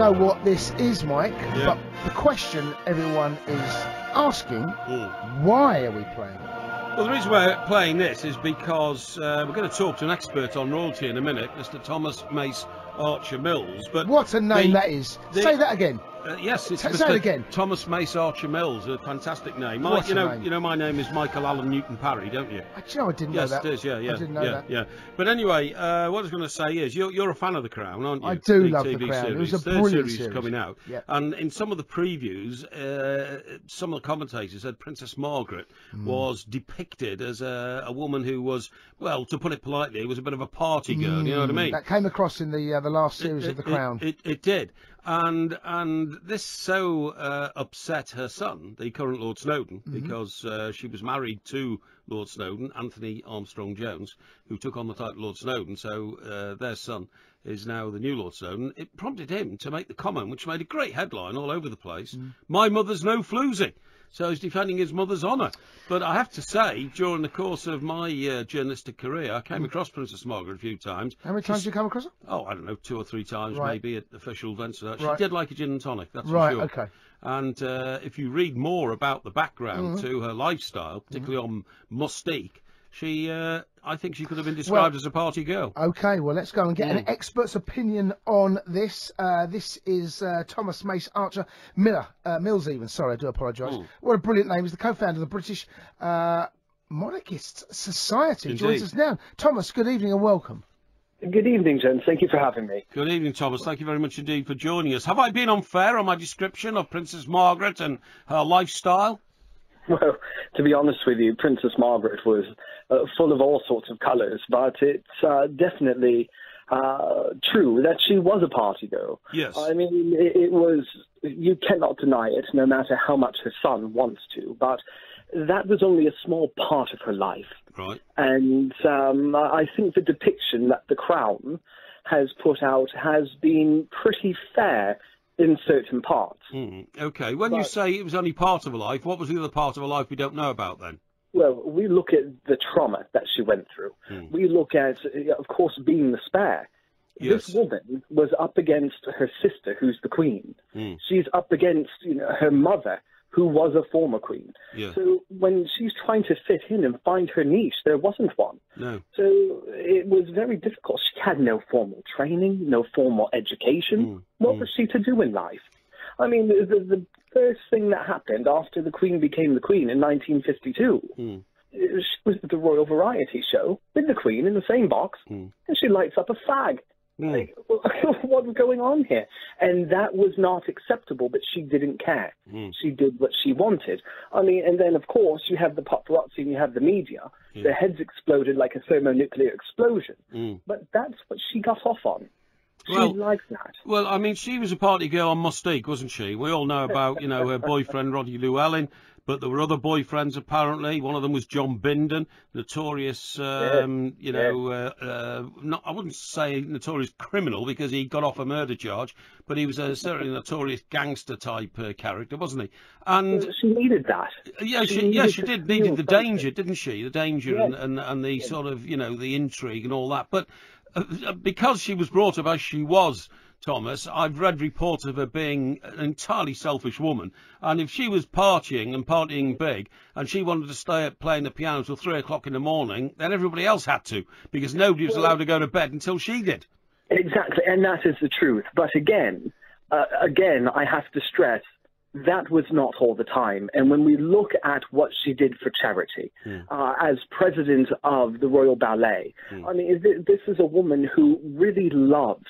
know what this is, Mike, Yeah. but the question everyone is asking, why are we playing? Well, the reason we're playing this is because we're going to talk to an expert on royalty in a minute, Mr. Thomas Mace Archer Mills. But What a name that is. Say that again. Yes, it's Say Mr. it again. Thomas Mace Archer Mills, a fantastic name. What a name. You know my name is Michael Allen Newton Parry, don't you? I didn't know that. Yes, it is. Yeah, I didn't know that. Yeah. But anyway, what I was going to say is you're a fan of The Crown, aren't you? I do The love TV The Crown. Series. It was a Third brilliant series series. coming out, Yeah. and in some of the previews, some of the commentators said Princess Margaret was depicted as a woman who was, well, to put it politely, was a bit of a party girl. You know what I mean? That came across in the last series of The Crown. It did. And this so upset her son, the current Lord Snowdon, because she was married to Lord Snowdon, Anthony Armstrong Jones, who took on the title Lord Snowdon. So their son is now the new Lord Snowdon. It prompted him to make the comment, which made a great headline all over the place: "My mother's no floozy." So he's defending his mother's honour. But I have to say, during the course of my journalistic career, I came across Princess Margaret a few times. How many times did you come across her? Oh, I don't know, 2 or 3 times Right. maybe at official events. She Right. did like a gin and tonic, that's Right, for sure. okay. And if you read more about the background to her lifestyle, particularly on Mustique, she, I think she could have been described as a party girl. Okay, well, let's go and get an expert's opinion on this. This is Thomas Mace Archer Mills, even. Sorry, I do apologise. What a brilliant name. He's the co-founder of the British Monarchist Society. Indeed. Joins us now. Thomas, good evening and welcome. Good evening, gents. Thank you for having me. Good evening, Thomas. Thank you very much indeed for joining us. Have I been unfair on my description of Princess Margaret and her lifestyle? Well, to be honest with you, Princess Margaret was full of all sorts of colours, but it's definitely true that she was a party girl. Yes. I mean, it was, you cannot deny it, no matter how much her son wants to, but that was only a small part of her life. Right. And I think the depiction that The Crown has put out has been pretty fair in certain parts. Okay. When you say it was only part of her life, what was the other part of her life we don't know about then? Well, we look at the trauma that she went through. We look at, of course, being the spare. Yes. This woman was up against her sister, who's the queen. She's up against, her mother, who was a former queen. Yeah. So when she's trying to fit in and find her niche, there wasn't one. No. So it was very difficult. She had no formal training, no formal education. What was she to do in life? I mean, the first thing that happened after the Queen became the Queen in 1952, she was at the Royal Variety Show with the Queen in the same box, and she lights up a fag. Like, what's going on here? And that was not acceptable, but she didn't care. She did what she wanted. I mean, and then, of course, you have the paparazzi and you have the media. Their heads exploded like a thermonuclear explosion. But that's what she got off on. She likes that. Well, I mean, she was a party girl on Mustique, wasn't she? We all know about, her boyfriend, Roddy Llewellyn, but there were other boyfriends, apparently. One of them was John Bindon, notorious, I wouldn't say notorious criminal because he got off a murder charge, but he was a certainly notorious gangster-type character, wasn't he? And she needed that. Yeah, she needed the danger, didn't she? The danger and the sort of, the intrigue and all that. But because she was brought up as she was, Thomas, I've read reports of her being an entirely selfish woman, and if she was partying big, and she wanted to stay up playing the piano till 3 o'clock in the morning, then everybody else had to, because nobody was allowed to go to bed until she did. Exactly, and that is the truth. But again, I have to stress, that was not all the time. And when we look at what she did for charity, as president of the Royal Ballet, I mean, this is a woman who really loves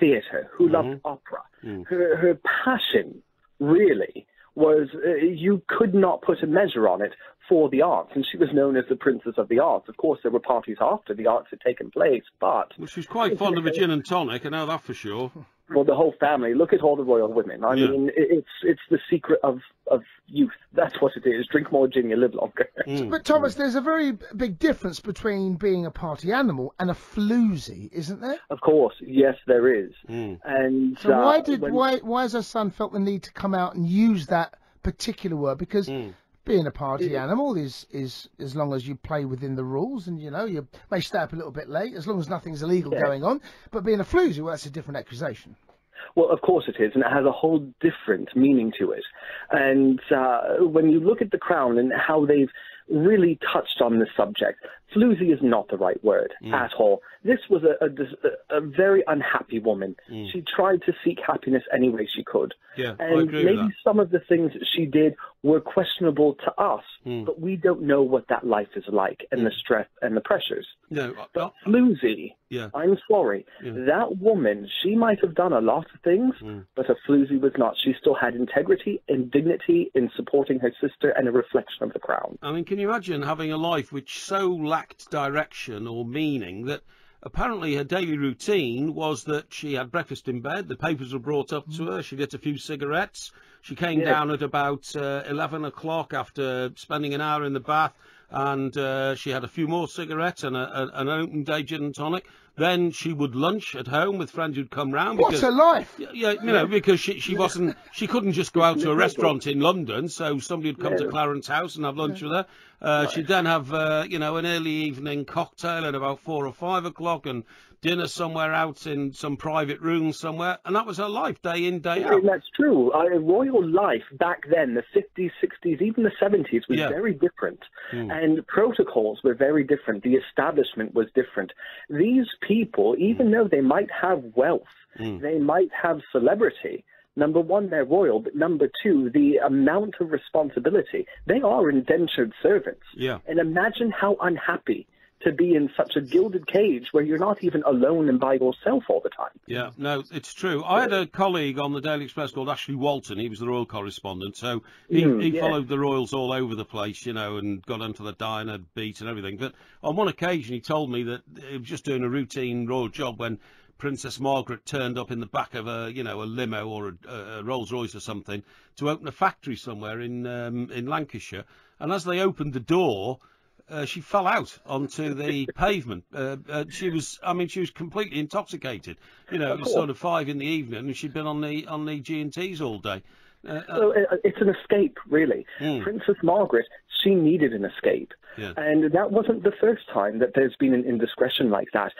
theatre, who loved opera. Her passion, really, was, you could not put a measure on it for the arts. And she was known as the Princess of the Arts. Of course, there were parties after the arts had taken place, but... Well, she was quite fond of a gin and tonic, I know that for sure. Well, the whole family. Look at all the royal women. I mean, it's the secret of youth. That's what it is. Drink more gin, you live longer. But, Thomas, there's a very big difference between being a party animal and a floozy, isn't there? Of course. Yes, there is. And so why has her son felt the need to come out and use that particular word? Because being a party animal is as long as you play within the rules and, you may stay up a little bit late, as long as nothing's illegal going on. But being a floozy, well, that's a different accusation. Well, of course it is, and it has a whole different meaning to it. And when you look at The Crown and how they've really touched on this subject, floozy is not the right word at all. This was a very unhappy woman. She tried to seek happiness any way she could. Yeah, and I agree maybe with that. some of the things that she did were questionable to us, but we don't know what that life is like and the stress and the pressures. No, But floozy, yeah. I'm sorry, that woman, she might have done a lot of things, but a floozy was not. She still had integrity and dignity in supporting her sister and a reflection of the Crown. I mean, can you imagine having a life which so lacked direction or meaning that apparently her daily routine was that she had breakfast in bed, the papers were brought up to her, she lit a few cigarettes, she came down at about 11 o'clock after spending an hour in the bath, and she had a few more cigarettes and an open day gin and tonic. Then she would lunch at home with friends who'd come round. What's her life? Yeah, you know, because she couldn't just go out to a restaurant in London, so somebody would come to Clarence House and have lunch with her. She'd then have, an early evening cocktail at about 4 or 5 o'clock and dinner somewhere out in some private room somewhere, and that was her life, day in, day out. That's true. Royal life back then, the 50s, 60s, even the 70s, was very different. And protocols were very different. The establishment was different. These people, even though they might have wealth, they might have celebrity, number one, they're royal, but number two, the amount of responsibility, they are indentured servants. Yeah. And imagine how unhappy to be in such a gilded cage where you're not even alone and by yourself all the time. Yeah, no, it's true. I had a colleague on the Daily Express called Ashley Walton. He was the royal correspondent, so he followed the royals all over the place, and got onto the diner beat and everything. But on one occasion, he told me that he was just doing a routine royal job when Princess Margaret turned up in the back of a limo or a Rolls Royce or something to open a factory somewhere in Lancashire. And as they opened the door, she fell out onto the pavement. She was completely intoxicated. It was sort of 5 in the evening, and she'd been on the G&Ts all day. So it's an escape, really. Princess Margaret, she needed an escape. Yeah. And that wasn't the first time that there's been an indiscretion like that.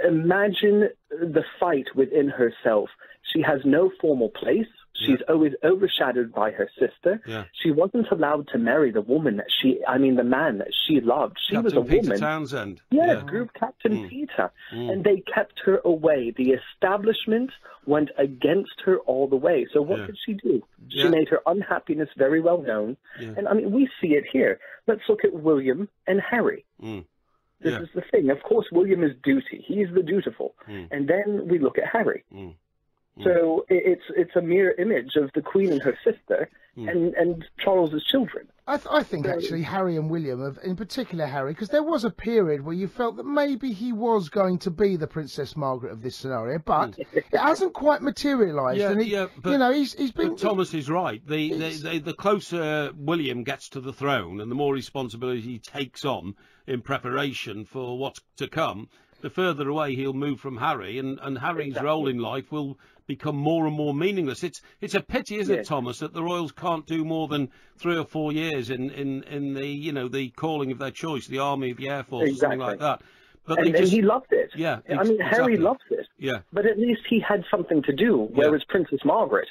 Imagine the fight within herself. She has no formal place. She's always overshadowed by her sister. Yeah. She wasn't allowed to marry the woman the man that she loved. She was a Captain Peter woman. Townsend. Yeah, Group Captain Peter. And they kept her away. The establishment went against her all the way. So what did she do? She made her unhappiness very well known. Yeah. And we see it here. Let's look at William and Harry. This is the thing. Of course, William is duty. He's the dutiful. And then we look at Harry. So it's a mirror image of the Queen and her sister and Charles's children. I think actually Harry and William, in particular Harry, because there was a period where you felt that maybe he was going to be the Princess Margaret of this scenario, but it hasn't quite materialised. He's been. But Thomas is right. The closer William gets to the throne and the more responsibility he takes on in preparation for what's to come, the further away he'll move from Harry, and Harry's role in life will become more and more meaningless. It's a pity, isn't it, Thomas, that the royals can't do more than 3 or 4 years in the the calling of their choice, the army, the air force, or something like that. But and he loved it. Yeah, Harry loved it. Yeah, but at least he had something to do. Whereas Princess Margaret,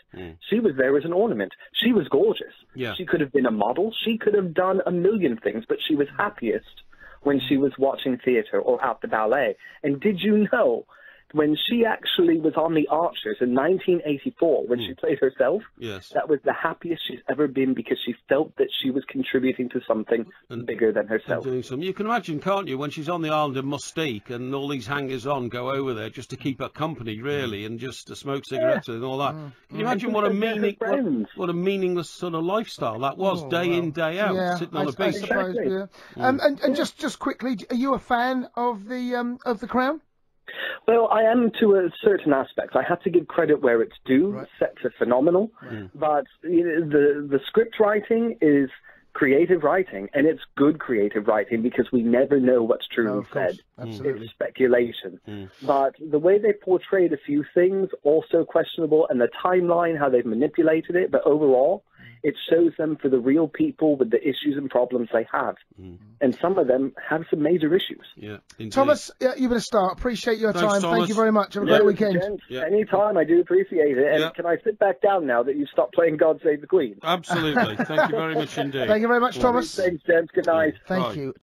she was there as an ornament. She was gorgeous. Yeah. She could have been a model. She could have done a million things, but she was happiest when she was watching theatre or at the ballet. And did you know, when she actually was on The Archers in 1984, when she played herself, that was the happiest she's ever been because she felt that she was contributing to something bigger than herself. Doing something. You can imagine, can't you, when she's on the island of Mustique and all these hangers-on go over there just to keep her company, really, and just to smoke cigarettes and all that. Can you imagine what a meaningless sort of lifestyle that was, day in, day out, sitting on a beach? Exactly. And just quickly, are you a fan of the Crown? Well, I am to a certain aspect. I have to give credit where it's due. Right. Sets are phenomenal, but the script writing is creative writing, and it's good creative writing because we never know what's truly said. It's speculation. But the way they portrayed a few things, also questionable, and the timeline, how they've manipulated it, but overall, It shows them for the real people with the issues and problems they have. And some of them have some major issues. Yeah, indeed. Thomas, you've been a star. Appreciate your Thanks, time. Thomas. Thank you very much. Have a great weekend. Gents, anytime, I do appreciate it. And can I sit back down now that you've stopped playing God Save the Queen? Absolutely. Thank you very much indeed. Thank you very much, Thomas. Thanks, gents. Good night. Thank you.